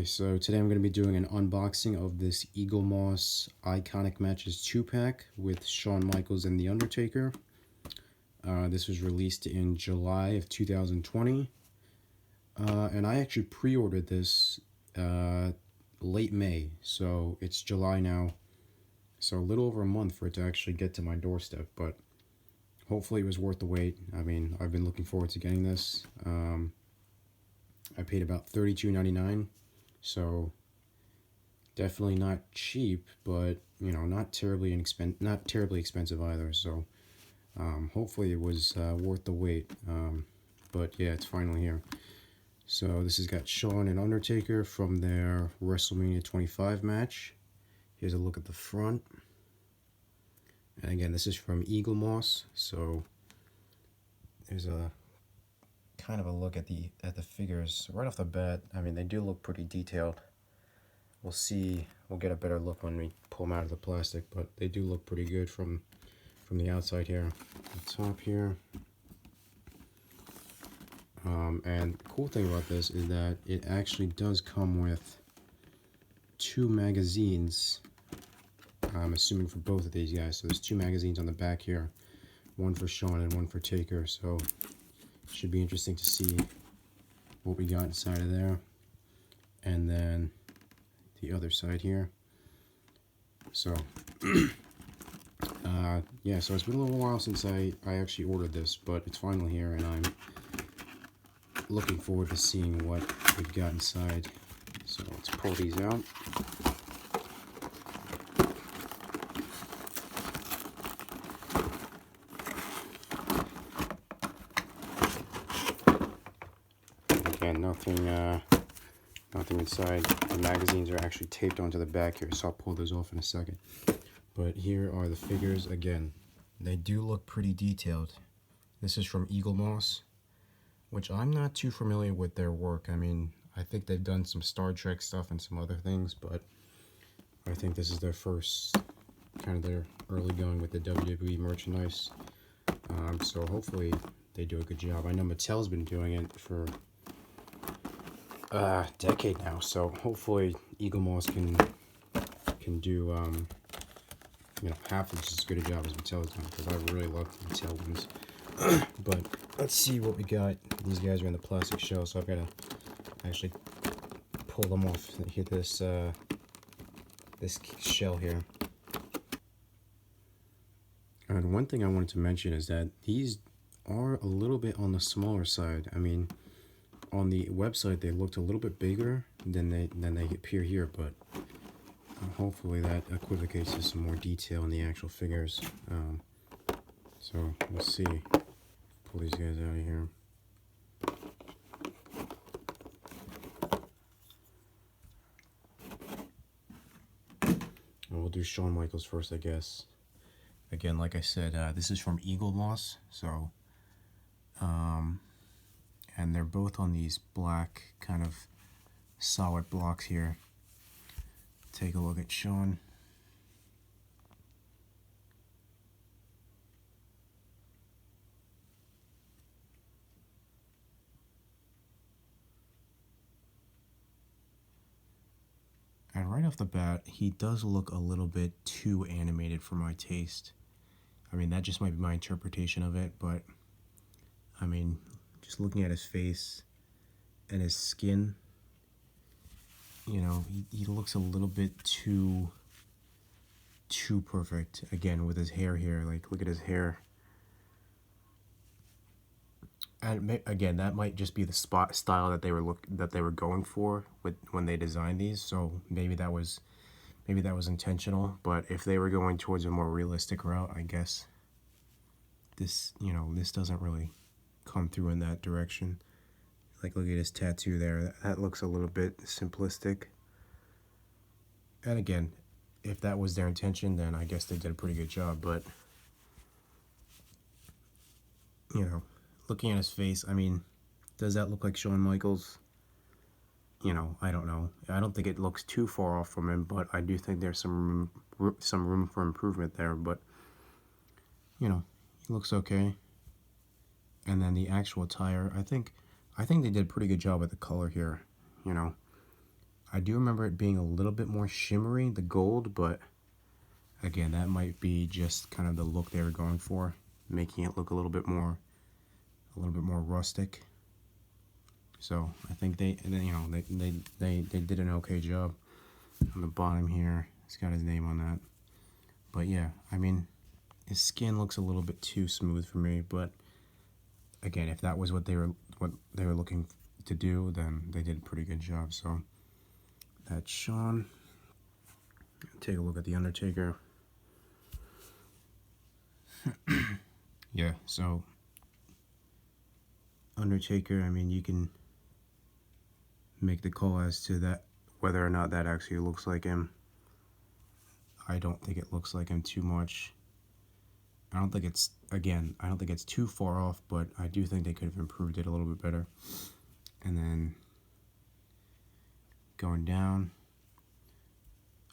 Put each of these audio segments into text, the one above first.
Okay, so today I'm going to be doing an unboxing of this Eaglemoss Iconic Matches 2-pack with Shawn Michaels and The Undertaker. This was released in July of 2020. And I actually pre-ordered this late May, so it's July now. So a little over a month for it to actually get to my doorstep, but hopefully it was worth the wait. I mean, I've been looking forward to getting this. I paid about $32.99, so definitely not cheap, but you know, not terribly expensive either. So hopefully it was worth the wait. But yeah, it's finally here. So this has got Shawn and Undertaker from their WrestleMania 25 match. Here's a look at the front. And again, this is from Eaglemoss. So there's a kind of a look at the figures right off the bat. I mean, they do look pretty detailed. We'll get a better look when we pull them out of the plastic, but they do look pretty good from the outside here. The top here. And the cool thing about this is that it actually does come with 2 magazines. I'm assuming for both of these guys. So there's 2 magazines on the back here, one for Shawn and one for Taker. So it should be interesting to see what we got inside of there. And then the other side here. So yeah, so it's been a little while since I actually ordered this, but it's finally here, and I'm looking forward to seeing what we've got inside. So let's pull these out. Again, nothing inside. The magazines are actually taped onto the back here, so I'll pull those off in a second. But here are the figures. Again, they do look pretty detailed. This is from Eaglemoss, which I'm not too familiar with their work. I mean, I think they've done some Star Trek stuff and some other things, but I think this is their first, kind of their early going with the WWE merchandise. So hopefully they do a good job. I know Mattel's been doing it for a decade now, so hopefully Eaglemoss can do you know, half as good a job as Mattel's done, because I really love the Mattel ones. But let's see what we got. These guys are in the plastic shell, so I've got to actually pull them off. Hit this this shell here. And one thing I wanted to mention is that these are a little bit on the smaller side. I mean, on the website they looked a little bit bigger than they appear here, but hopefully that equivocates to some more detail in the actual figures. So we'll see. Pull these guys out of here. And we'll do Shawn Michaels first, I guess. Again, like I said, this is from Eaglemoss, so and they're both on these black kind of solid blocks here. Take a look at Shawn. And right off the bat, he does look a little bit too animated for my taste. I mean, that just might be my interpretation of it, but I mean, just looking at his face and his skin, you know, he looks a little bit too perfect. Again, with his hair here, like, look at his hair. And again, that might just be the style that they were going for when they designed these. So maybe that was intentional. But if they were going towards a more realistic route, I guess this doesn't really come through in that direction. Like, look at his tattoo there. That looks a little bit simplistic. And again, if that was their intention, then I guess they did a pretty good job. But you know, looking at his face, I mean, does that look like Shawn Michaels? You know, I don't know. I don't think it looks too far off from him, but I do think there's some room for improvement there. But you know, he looks okay. And then the actual attire, I think they did a pretty good job with the color here. You know, I do remember it being a little bit more shimmery, the gold, but again, that might be just kind of the look they were going for, making it look a little bit more rustic. So I think they did an okay job. On the bottom here, it's got his name on that. But yeah, I mean, his skin looks a little bit too smooth for me. But again, if that was what they were looking to do, then they did a pretty good job. So that's Shawn. Take a look at the Undertaker. Yeah, so Undertaker, I mean, you can make the call as to that, whether or not that actually looks like him. I don't think it looks like him too much. I don't think it's too far off, but I do think they could have improved it a little bit better. And then going down,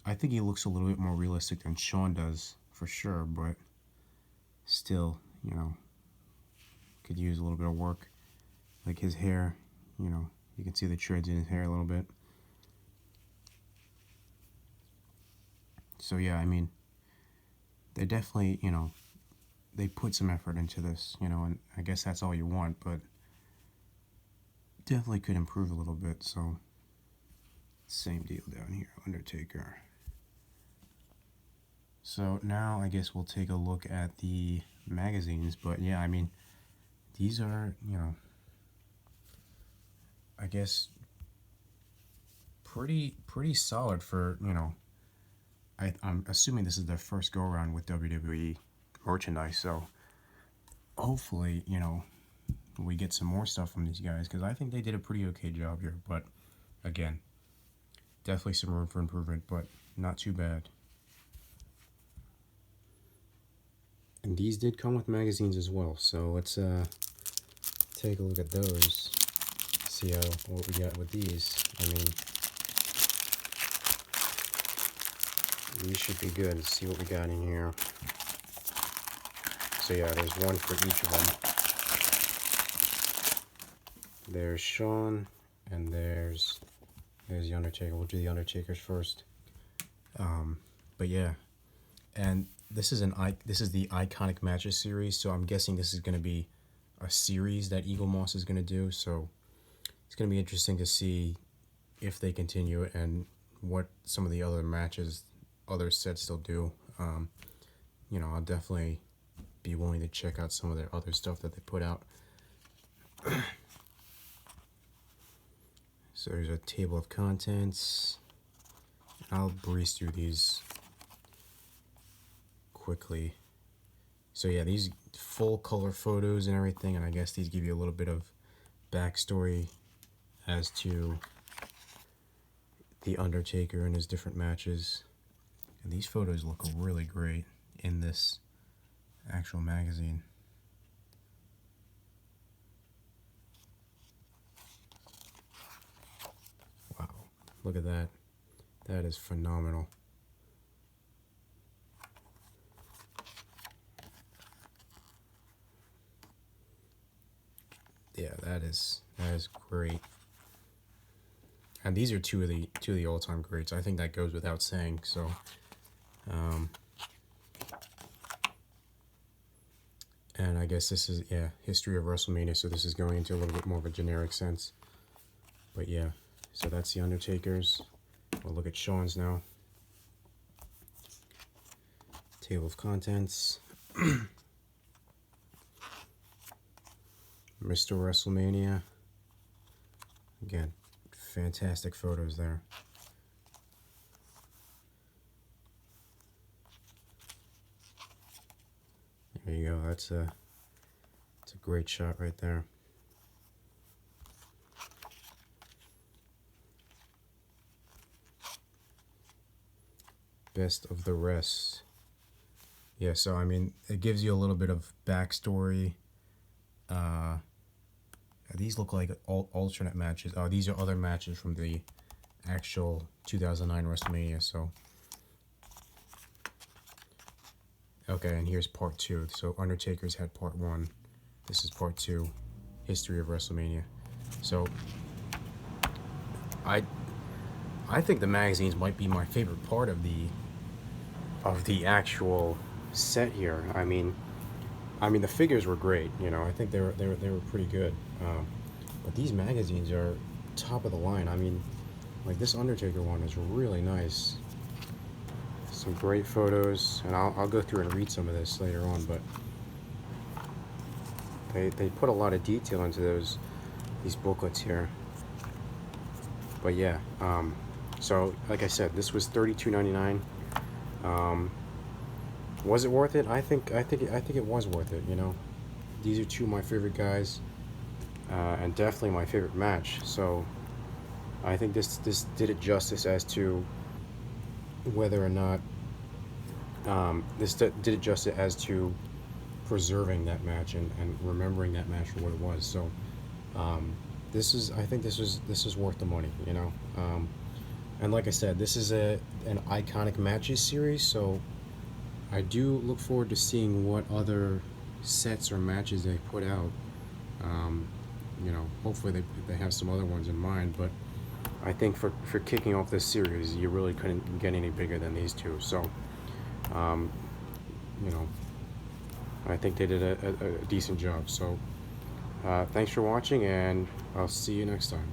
I think he looks a little bit more realistic than Shawn does, for sure, but still, you know, could use a little bit of work. Like his hair, you know, you can see the treads in his hair a little bit. So yeah, I mean, they definitely, you know, they put some effort into this, you know, and I guess that's all you want, but definitely could improve a little bit. So same deal down here, Undertaker. So now I guess we'll take a look at the magazines, but yeah, I mean, these are, you know, I guess pretty solid for, you know, I'm assuming this is their first go around with WWE merchandise, so hopefully, you know, we get some more stuff from these guys, because I think they did a pretty okay job here. But again, definitely some room for improvement, but not too bad. And these did come with magazines as well, so let's take a look at those, see what we got with these. I mean, these should be good. Let's see what we got in here. So yeah, there's one for each of them. There's Shawn, and there's the Undertaker. We'll do the Undertakers first. But yeah, and this is the Iconic Matches series, so I'm guessing this is going to be a series that Eaglemoss is going to do. So it's going to be interesting to see if they continue it and what some of the other matches, other sets they'll do. You know, I'll definitely be willing to check out some of their other stuff that they put out. So there's a table of contents. I'll breeze through these quickly. So yeah, these full color photos and everything, and I guess these give you a little bit of backstory as to the Undertaker and his different matches. And these photos look really great in this actual magazine. Wow, look at that. That is phenomenal. Yeah, that is great. And these are two of the all-time greats. I think that goes without saying. So, and I guess this is, yeah, history of WrestleMania. So this is going into a little bit more of a generic sense. But yeah, so that's the Undertakers. We'll look at Shawn's now. Table of contents. Mr. WrestleMania. Again, fantastic photos there. There you go. That's a great shot right there. Best of the rest. Yeah, so I mean, it gives you a little bit of backstory. These look like alternate matches. Oh, these are other matches from the actual 2009 WrestleMania. So, okay, and here's part 2. So Undertaker's had part 1. This is part 2, history of WrestleMania. So I I think the magazines might be my favorite part of the actual set here. I mean the figures were great. You know, I think they were pretty good. But these magazines are top of the line. I mean, like this Undertaker one is really nice. Some great photos, and I'll go through and read some of this later on. But they put a lot of detail into these booklets here. But yeah, so like I said, this was $32.99. Was it worth it? I think it was worth it. You know, these are two of my favorite guys, and definitely my favorite match. So I think this did it justice as to whether or not this did it justice as to preserving that match and remembering that match for what it was. So I think this is worth the money. You know, and like I said, this is an iconic matches series. So I do look forward to seeing what other sets or matches they put out. You know, hopefully they have some other ones in mind, but I think for kicking off this series, you really couldn't get any bigger than these two. So, you know, I think they did a decent job. So, thanks for watching, and I'll see you next time.